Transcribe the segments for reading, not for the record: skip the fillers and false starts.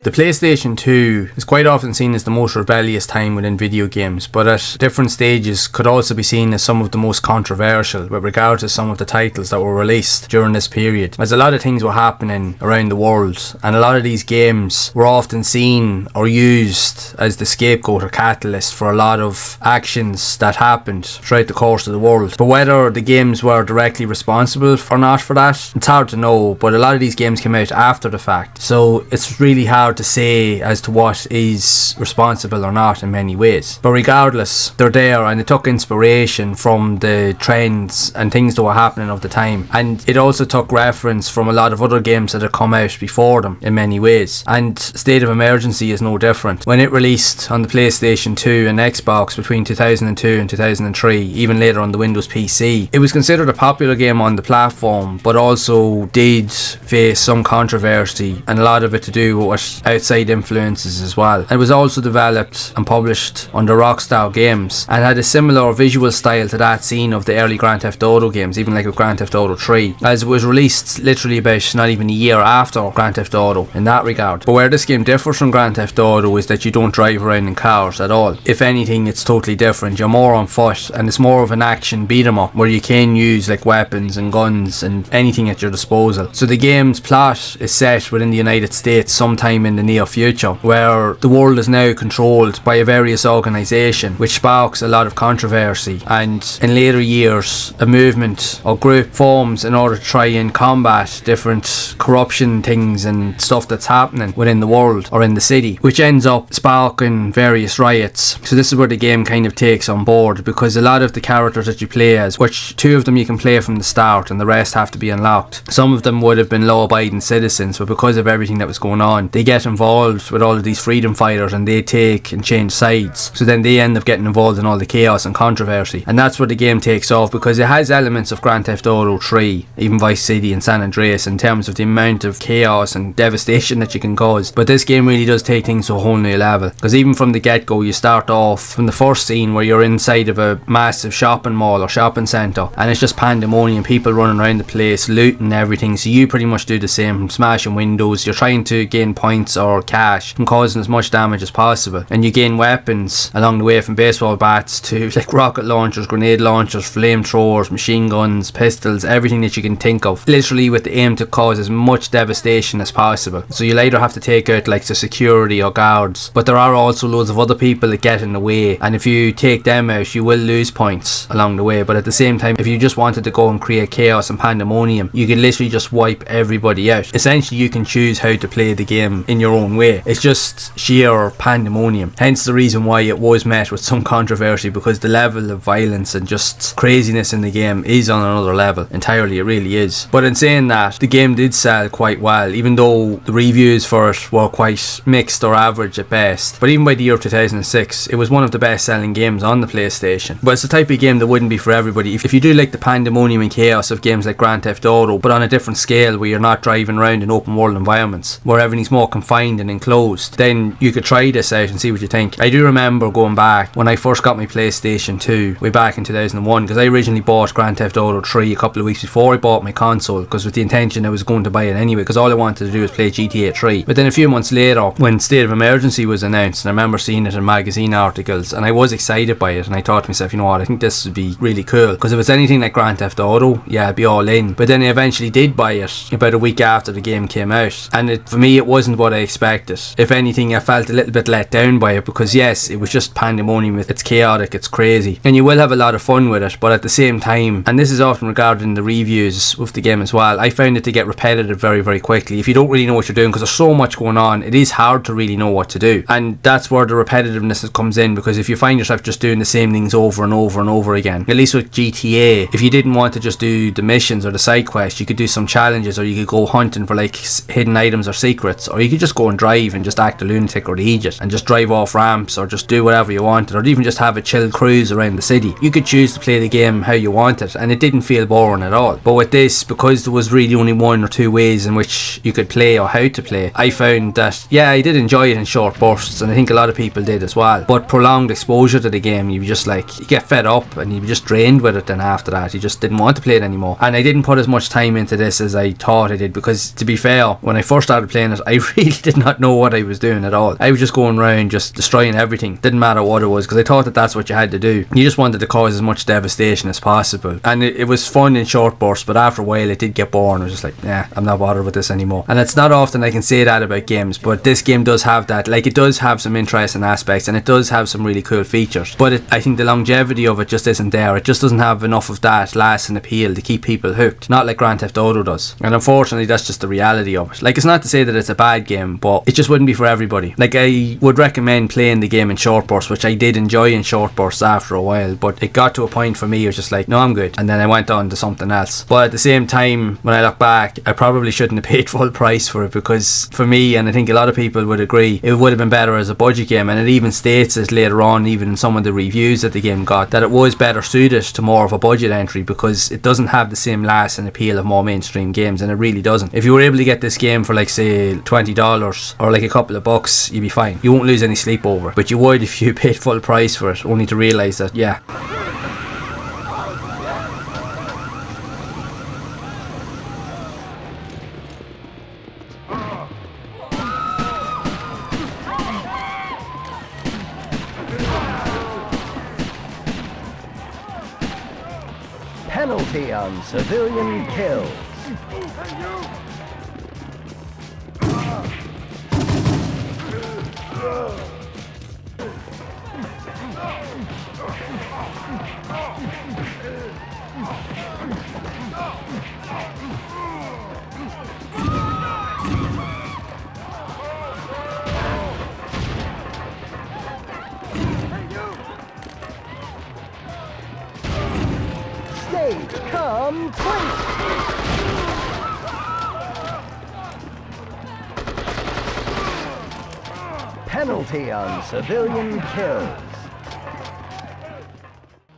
The PlayStation 2 is quite often seen as the most rebellious time within video games, but at different stages could also be seen as some of the most controversial with regard to some of the titles that were released during this period, as a lot of things were happening around the world, and a lot of these games were often seen or used as the scapegoat or catalyst for a lot of actions that happened throughout the course of the world. But whether the games were directly responsible or not for that, it's hard to know, but a lot of these games came out after the fact, so it's really hard to say as to what is responsible or not in many ways. But regardless, they're there, and it took inspiration from the trends and things that were happening of the time, and it also took reference from a lot of other games that had come out before them in many ways. And State of Emergency is no different. When it released on the PlayStation 2 and Xbox between 2002 and 2003, even later on the Windows PC, it was considered a popular game on the platform, but also did face some controversy, and a lot of it to do with outside influences as well. It was also developed and published under Rockstar Games and had a similar visual style to that seen of the early Grand Theft Auto games, even like with Grand Theft Auto 3, as it was released literally about not even a year after Grand Theft Auto in that regard. But where this game differs from Grand Theft Auto is that you don't drive around in cars at all. If anything, it's totally different. You're more on foot, and it's more of an action beat 'em up where you can use like weapons and guns and anything at your disposal. So the game's plot is set within the United States sometime in the near future, where the world is now controlled by a various organisation, which sparks a lot of controversy, and in later years a movement or group forms in order to try and combat different corruption things and stuff that's happening within the world or in the city, which ends up sparking various riots. So this is where the game kind of takes on board, because a lot of the characters that you play as, which two of them you can play from the start and the rest have to be unlocked, some of them would have been law-abiding citizens, but because of everything that was going on, they get involved with all of these freedom fighters and they take and change sides, so then they end up getting involved in all the chaos and controversy. And that's where the game takes off, because it has elements of Grand Theft Auto 3, even Vice City and San Andreas, in terms of the amount of chaos and devastation that you can cause. But this game really does take things to a whole new level, because even from the get-go you start off from the first scene where you're inside of a massive shopping mall or shopping centre, and it's just pandemonium, people running around the place looting everything, so you pretty much do the same, smashing windows. You're trying to gain points or cash from causing as much damage as possible, and you gain weapons along the way, from baseball bats to like rocket launchers, grenade launchers, flamethrowers, machine guns, pistols, everything that you can think of, literally with the aim to cause as much devastation as possible. So you'll either have to take out like the security or guards, but there are also loads of other people that get in the way, and if you take them out you will lose points along the way. But at the same time, if you just wanted to go and create chaos and pandemonium, you could literally just wipe everybody out. Essentially you can choose how to play the game in your own way. It's just sheer pandemonium, hence the reason why it was met with some controversy, because the level of violence and just craziness in the game is on another level entirely. It really is. But in saying that, the game did sell quite well, even though the reviews for it were quite mixed or average at best. But even by the year 2006 it was one of the best selling games on the PlayStation. But it's the type of game that wouldn't be for everybody. If you do like the pandemonium and chaos of games like Grand Theft Auto, but on a different scale, where you're not driving around in open world environments where everything's more confined and enclosed, then you could try this out and see what you think. I do remember going back when I first got my PlayStation 2 way back in 2001, because I originally bought Grand Theft Auto 3 a couple of weeks before I bought my console, because with the intention I was going to buy it anyway, because all I wanted to do was play GTA 3. But then a few months later, when State of Emergency was announced, and I remember seeing it in magazine articles, and I was excited by it, and I thought to myself, you know what, I think this would be really cool, because if it's anything like Grand Theft Auto, yeah, I'd be all in. But then I eventually did buy it about a week after the game came out, and for me it wasn't what I expected. If anything, I felt a little bit let down by it, because yes, it was just pandemonium, it's chaotic, it's crazy, and you will have a lot of fun with it, but at the same time, and this is often regarded in the reviews of the game as well, I found it to get repetitive very, very quickly. If you don't really know what you're doing, because there's so much going on, it is hard to really know what to do, and that's where the repetitiveness comes in, because if you find yourself just doing the same things over and over and over again, at least with GTA, if you didn't want to just do the missions or the side quests, you could do some challenges, or you could go hunting for like hidden items or secrets, or you could just go and drive and just act a lunatic or the idiot and just drive off ramps, or just do whatever you wanted, or even just have a chill cruise around the city. You could choose to play the game how you wanted, and it didn't feel boring at all. But with this, because there was really only one or two ways in which you could play or how to play, I found that, yeah, I did enjoy it in short bursts, and I think a lot of people did as well. But prolonged exposure to the game, you just like, you get fed up and you just drained with it. Then after that, you just didn't want to play it anymore. And I didn't put as much time into this as I thought I did, because to be fair, when I first started playing it, I really did not know what I was doing at all. I was just going around just destroying everything. Didn't matter what it was, because I thought that that's what you had to do. You just wanted to cause as much devastation as possible. And it was fun in short bursts, but after a while it did get boring. I was just like, yeah, I'm not bothered with this anymore. And it's not often I can say that about games, but this game does have that. Like, it does have some interesting aspects, and it does have some really cool features, but I think the longevity of it just isn't there. It just doesn't have enough of that lasting appeal to keep people hooked, not like Grand Theft Auto does. And unfortunately, that's just the reality of it. Like, it's not to say that it's a bad game, but it just wouldn't be for everybody. Like, I would recommend playing the game in short bursts, which I did enjoy in short bursts after a while, but it got to a point for me, it was just like, no, I'm good, and then I went on to something else. But at the same time, when I look back, I probably shouldn't have paid full price for it, because for me, and I think a lot of people would agree, it would have been better as a budget game. And it even states it later on, even in some of the reviews that the game got, that it was better suited to more of a budget entry, because it doesn't have the same lasting appeal of more mainstream games, and it really doesn't. If you were able to get this game for, like, say $20 or like a couple of bucks, you'd be fine. You won't lose any sleep over it, but you would if you paid full price for it, only to realise that, yeah, Penalty on civilian kills. Stage complete! Penalty on civilian kills.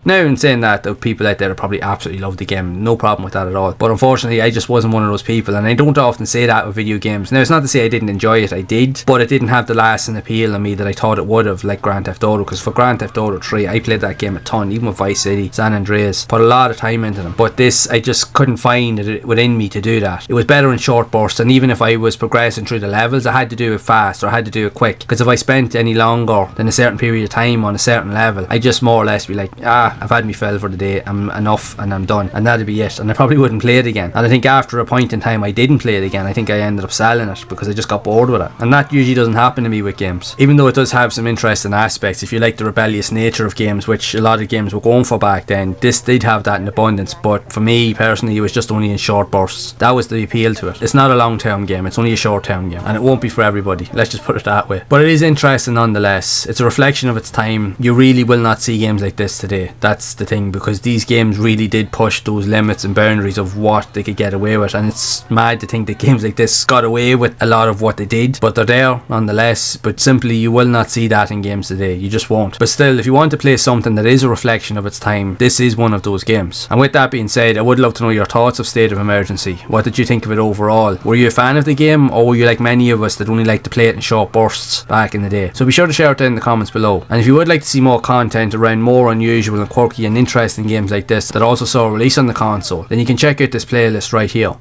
Now, in saying that, the people out there will probably absolutely love the game, no problem with that at all. But unfortunately, I just wasn't one of those people, and I don't often say that with video games. Now, it's not to say I didn't enjoy it, I did, but it didn't have the lasting appeal on me that I thought it would have, like Grand Theft Auto. Because for Grand Theft Auto 3, I played that game a ton, even with Vice City, San Andreas, put a lot of time into them. But this, I just couldn't find it within me to do that. It was better in short bursts, and even if I was progressing through the levels, I had to do it fast, or I had to do it quick. Because if I spent any longer than a certain period of time on a certain level, I just more or less be like, I've had me fill for the day, I'm enough and I'm done, and that'd be it, and I probably wouldn't play it again. And I think after a point in time I didn't play it again. I think I ended up selling it because I just got bored with it, and that usually doesn't happen to me with games, even though it does have some interesting aspects. If you like the rebellious nature of games, which a lot of games were going for back then, this did have that in abundance. But for me personally, it was just only in short bursts. That was the appeal to it. It's not a long term game, it's only a short term game, and it won't be for everybody, let's just put it that way. But it is interesting nonetheless. It's a reflection of its time. You really will not see games like this today. That's the thing, because these games really did push those limits and boundaries of what they could get away with, and it's mad to think that games like this got away with a lot of what they did, but they're there nonetheless. But simply, you will not see that in games today, you just won't. But still, if you want to play something that is a reflection of its time, this is one of those games. And with that being said, I would love to know your thoughts of State of Emergency. What did you think of it overall? Were you a fan of the game, or were you like many of us that only like to play it in short bursts back in the day? So be sure to share it down in the comments below. And if you would like to see more content around more unusual and quirky and interesting games like this that also saw a release on the console, then you can check out this playlist right here.